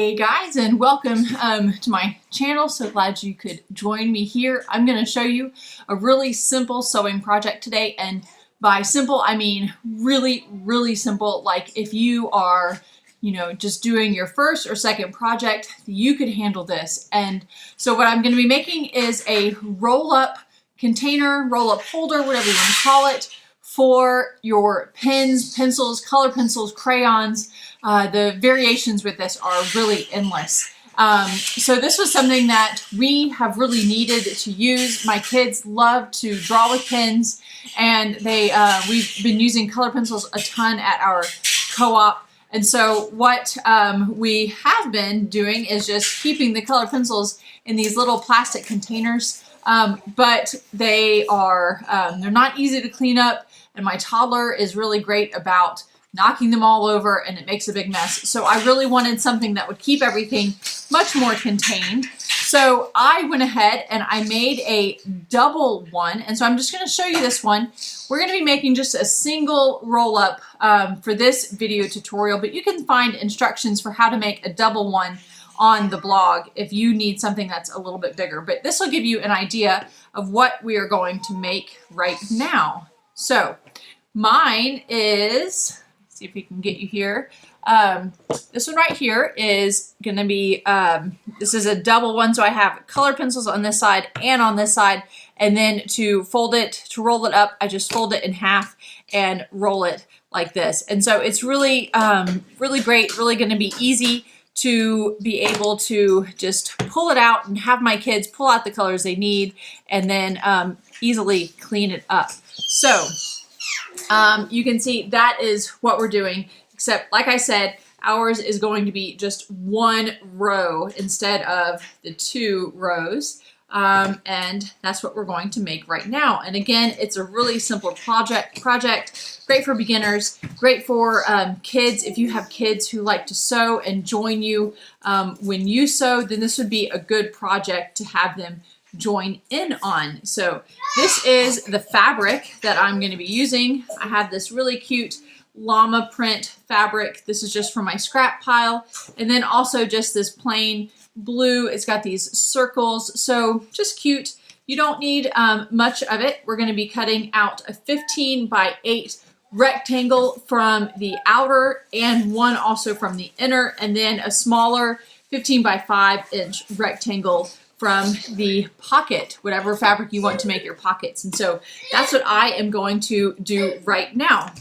Hey guys, and welcome to my channel. So glad you could join me here. I'm going to show you a really simple sewing project today, and by simple I mean really simple. Like if you are just doing your first or second project, you could handle this. And so what I'm going to be making is a roll-up container, roll-up holder, whatever you want to call it, for your pens, pencils, color pencils, crayons. The variations with this are really endless. So this was something that we have really needed to use. My kids love to draw with pens, and we've been using color pencils a ton at our co-op. And so what we have been doing is just keeping the color pencils in these little plastic containers, but they're not easy to clean up, and my toddler is really great about knocking them all over, and it makes a big mess. So I really wanted something that would keep everything much more contained. So I went ahead and I made a double one, and so I'm just going to show you this one. We're going to be making just a single roll-up for this video tutorial, but you can find instructions for how to make a double one on the blog if you need something that's a little bit bigger. But this will give you an idea of what we are going to make right now. So mine is, see if we can get you here. This one right here is going to be, this is a double one, so I have color pencils on this side and on this side, and then to roll it up, I just fold it in half and roll it like this. And so it's really, really great, really going to be easy to be able to just pull it out and have my kids pull out the colors they need, and then easily clean it up. So you can see that is what we're doing, except like I said, ours is going to be just one row instead of the 2 rows. And that's what we're going to make right now. And again, it's a really simple project, great for beginners, great for kids. If you have kids who like to sew and join you when you sew, then this would be a good project to have them join in on. So this is the fabric that I'm going to be using. I have this really cute llama print fabric. This is just from my scrap pile, and then also just this plain blue. It's got these circles, so just cute. You don't need much of it. We're going to be cutting out a 15 by 8 rectangle from the outer and one also from the inner, and then a smaller 15 by 5 inch rectangle from the pocket, whatever fabric you want to make your pockets. And so that's what I am going to do right now.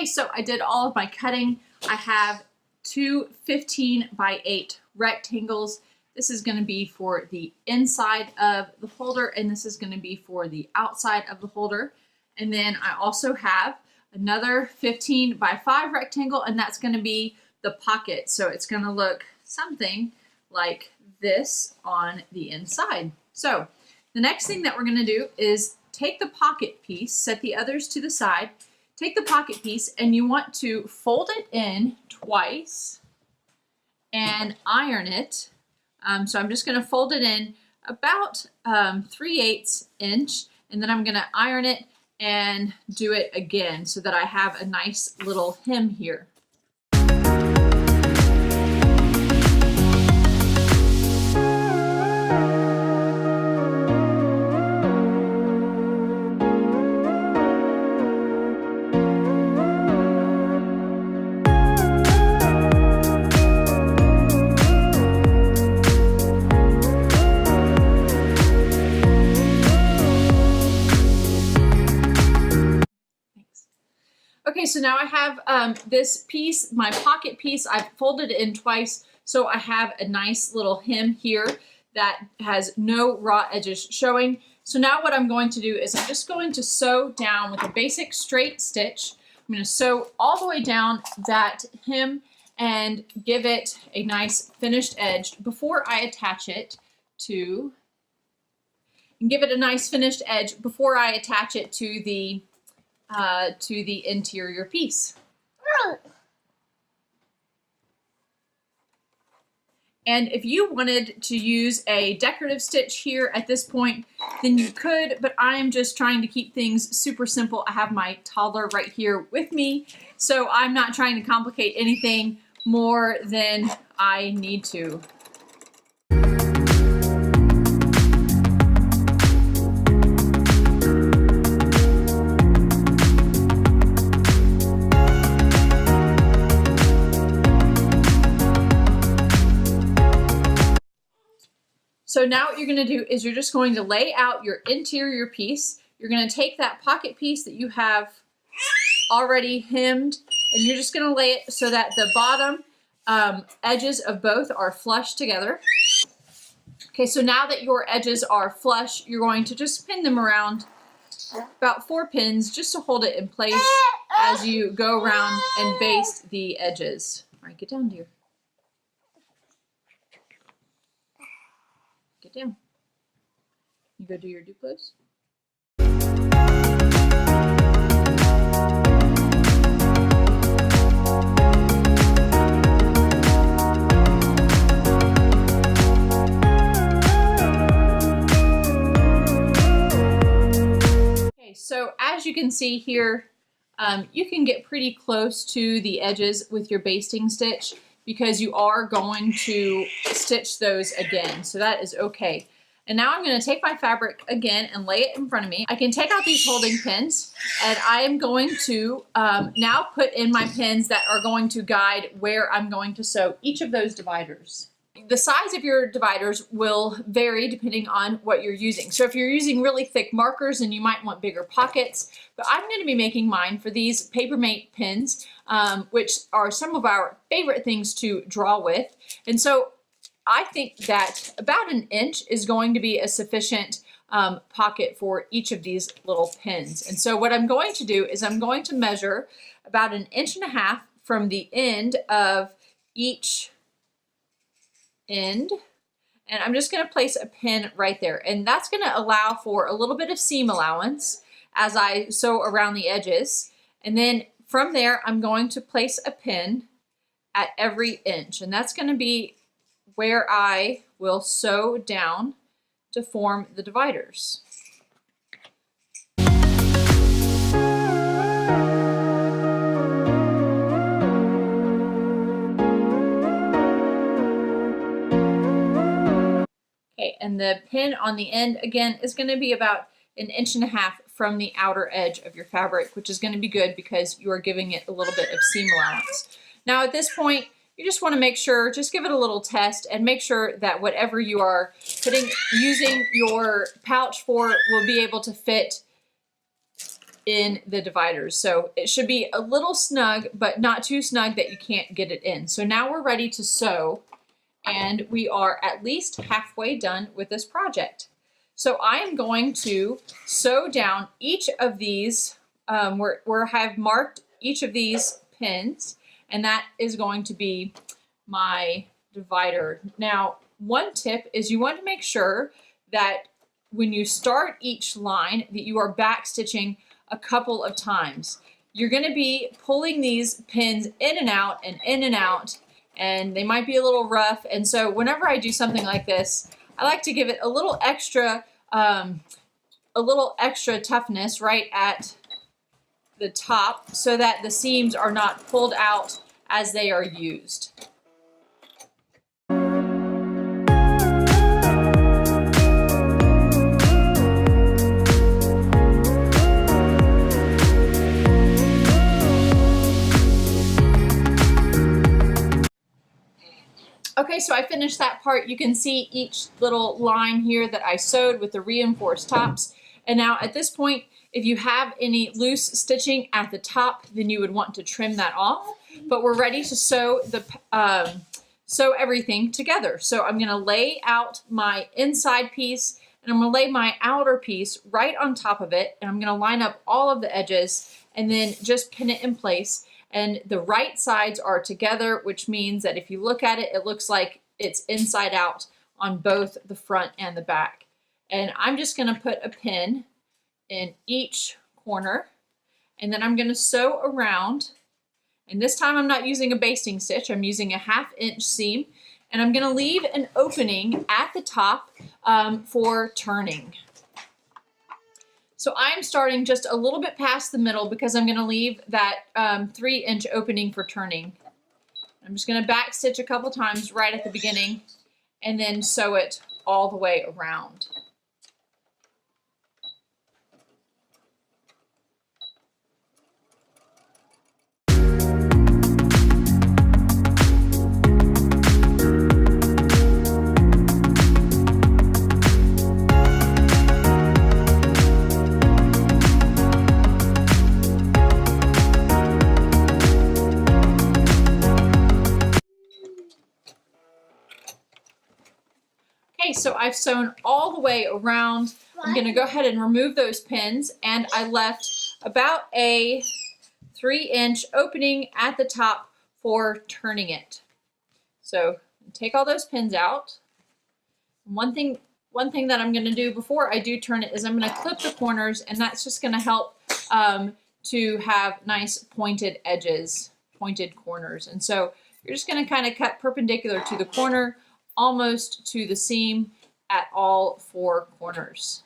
So I did all of my cutting. I have 2 15 by 8 rectangles. This is going to be for the inside of the holder, and this is going to be for the outside of the holder. And then I also have another 15 by 5 rectangle, and that's going to be the pocket. So it's going to look something like this on the inside. So the next thing that we're going to do is take the pocket piece, set the others to the side, take the pocket piece, and you want to fold it in twice and iron it. So I'm just going to fold it in about 3/8 inch, and then I'm going to iron it and do it again so that I have a nice little hem here. Okay, so now I have this piece, my pocket piece, I've folded it in twice, so I have a nice little hem here. that has no raw edges showing. So now what I'm going to do is I'm just going to sew down with a basic straight stitch. I'm going to sew all the way down that hem and give it a nice finished edge before I attach it to, the interior piece. And if you wanted to use a decorative stitch here at this point, then you could, but I am just trying to keep things super simple. I have my toddler right here with me, so I'm not trying to complicate anything more than I need to. So now what you're going to do is you're just going to lay out your interior piece. You're going to take that pocket piece that you have already hemmed, and you're just going to lay it so that the bottom edges of both are flush together. Okay, so now that your edges are flush, you're going to just pin them around, about 4 pins, just to hold it in place as you go around and baste the edges. All right, get down, dear. Get down. You go do your duplos. Okay, so as you can see here, you can get pretty close to the edges with your basting stitch, because you are going to stitch those again. So that is okay. And now I'm going to take my fabric again and lay it in front of me. I can take out these holding pins, and I am going to now put in my pins that are going to guide where I'm going to sew each of those dividers. The size of your dividers will vary depending on what you're using. So if you're using really thick markers, then you might want bigger pockets, but I'm going to be making mine for these Papermate pins, which are some of our favorite things to draw with. And so I think that about 1 inch is going to be a sufficient pocket for each of these little pins. And so what I'm going to do is I'm going to measure about 1.5 inches from the end of each end, and I'm just going to place a pin right there, and that's going to allow for a little bit of seam allowance as I sew around the edges. And then from there I'm going to place a pin at every inch, and that's going to be where I will sew down to form the dividers. Okay, and the pin on the end, again, is going to be about 1.5 inches from the outer edge of your fabric, which is going to be good because you are giving it a little bit of seam allowance. Now at this point, you just want to make sure, just give it a little test and make sure that whatever you are using your pouch for will be able to fit in the dividers. So it should be a little snug, but not too snug that you can't get it in. So now we're ready to sew, and we are at least halfway done with this project. So I am going to sew down each of these, where I've marked each of these pins, and that is going to be my divider. Now, one tip is you want to make sure that when you start each line that you are back stitching a couple of times. You're going to be pulling these pins in and out and in and out, and they might be a little rough. And so whenever I do something like this, I like to give it a little extra toughness right at the top so that the seams are not pulled out as they are used. Okay, so I finished that part. You can see each little line here that I sewed with the reinforced tops. And now at this point, if you have any loose stitching at the top, then you would want to trim that off. But we're ready to sew sew everything together. So I'm gonna lay out my inside piece and I'm gonna lay my outer piece right on top of it, and I'm gonna line up all of the edges and then just pin it in place. And the right sides are together, which means that if you look at it, it looks like it's inside out on both the front and the back. And I'm just gonna put a pin in each corner, and then I'm gonna sew around. And this time I'm not using a basting stitch, I'm using a 1/2 inch seam, and I'm gonna leave an opening at the top for turning. So I'm starting just a little bit past the middle because I'm gonna leave that 3-inch opening for turning. I'm just gonna back stitch a couple times right at the beginning and then sew it all the way around. Okay, so I've sewn all the way around. I'm gonna go ahead and remove those pins, and I left about a 3-inch opening at the top for turning it. So take all those pins out. One thing that I'm gonna do before I do turn it is I'm gonna clip the corners, and that's just gonna help to have nice pointed edges, pointed corners. And so you're just gonna kind of cut perpendicular to the corner, almost to the seam at all 4 corners.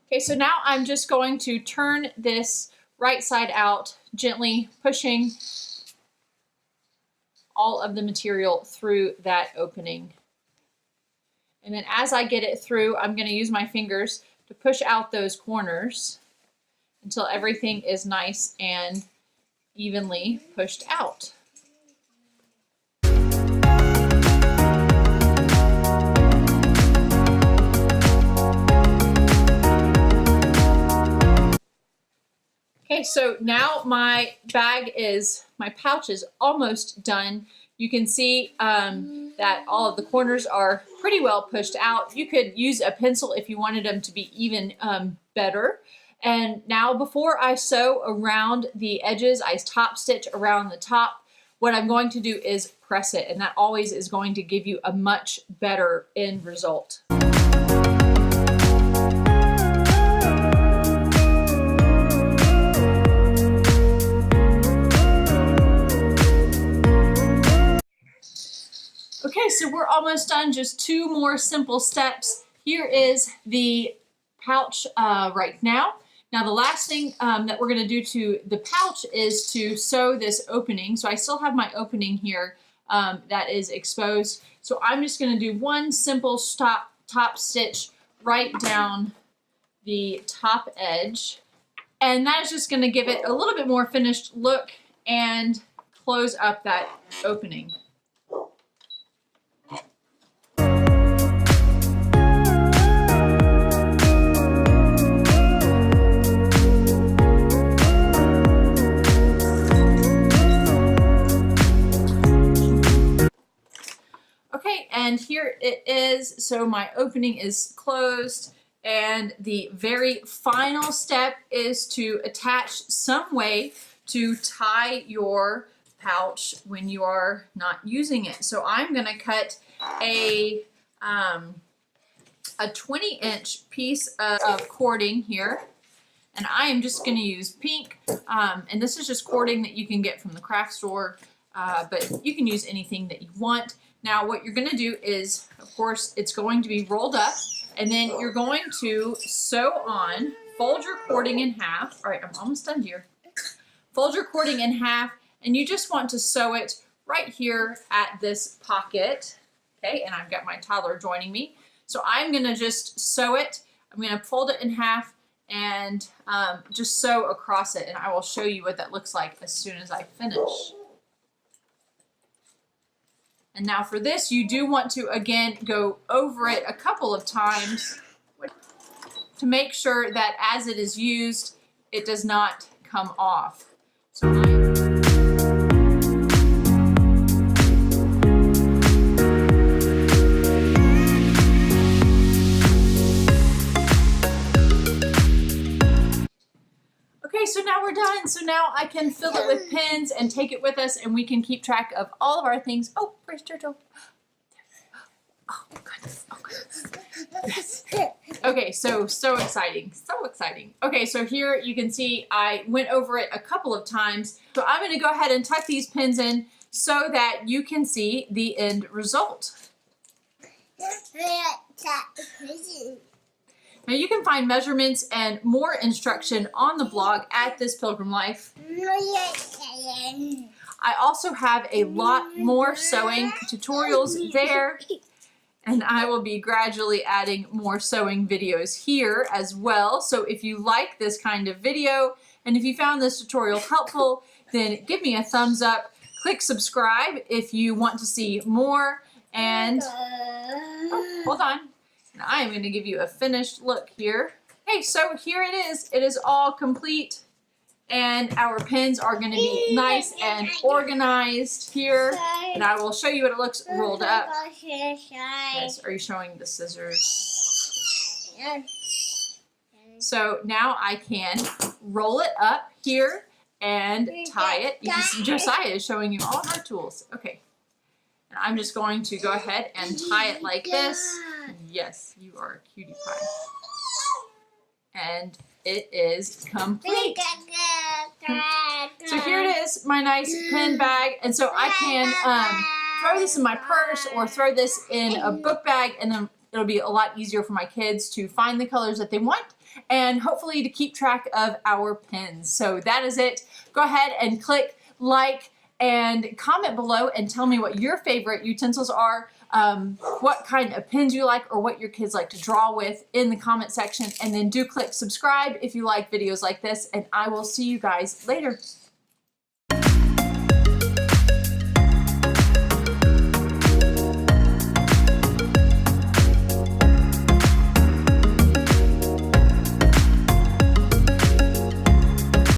Okay, so now I'm just going to turn this right side out, gently pushing all of the material through that opening. And then as I get it through, I'm going to use my fingers to push out those corners until everything is nice and evenly pushed out. Okay, so now my pouch is almost done. You can see that all of the corners are pretty well pushed out. You could use a pencil if you wanted them to be even better. And now before I sew around the edges, I top stitch around the top. What I'm going to do is press it, and that always is going to give you a much better end result. Okay, so we're almost done, just 2 more simple steps. Here is the pouch right now. Now the last thing that we're gonna do to the pouch is to sew this opening. So I still have my opening here that is exposed. So I'm just gonna do 1 simple top stitch right down the top edge. And that is just gonna give it a little bit more finished look and close up that opening. Okay, and here it is. So my opening is closed, and the very final step is to attach some way to tie your pouch when you are not using it. So I'm going to cut a 20-inch piece of cording here, and I am just going to use pink, and this is just cording that you can get from the craft store, but you can use anything that you want. Now what you're going to do is, of course, it's going to be rolled up, and then you're going to sew on, fold your cording in half. All right, I'm almost done here. Fold your cording in half, and you just want to sew it right here at this pocket. Okay, and I've got my toddler joining me. So I'm going to just sew it. I'm going to fold it in half and just sew across it, and I will show you what that looks like as soon as I finish. And now for this, you do want to, again, go over it a couple of times to make sure that as it is used, it does not come off. So we're done. So now I can fill it with pins and take it with us, and we can keep track of all of our things. Oh, where's Jojo? Oh, goodness. Oh, goodness. Yes. Okay, so exciting. So exciting. Okay, so here you can see I went over it a couple of times. So I'm going to go ahead and tuck these pins in so that you can see the end result. Now you can find measurements and more instruction on the blog at This Pilgrim Life. I also have a lot more sewing tutorials there, and I will be gradually adding more sewing videos here as well. So if you like this kind of video, and if you found this tutorial helpful, then give me a thumbs up. Click subscribe if you want to see more, and oh, hold on. And I am going to give you a finished look here. Okay, so here it is. It is all complete. And our pins are going to be nice and organized here. And I will show you what it looks rolled up. Yes, are you showing the scissors? So now I can roll it up here and tie it. You can see Josiah is showing you all of our tools. Okay. And I'm just going to go ahead and tie it like this. Yes, you are a cutie pie. And it is complete. So here it is, my nice pin bag. And so I can throw this in my purse or throw this in a book bag, and then it'll be a lot easier for my kids to find the colors that they want and hopefully to keep track of our pins. So that is it. Go ahead and click like and comment below and tell me what your favorite utensils are, what kind of pins you like, or what your kids like to draw with in the comment section. And then do click subscribe if you like videos like this, and I will see you guys later.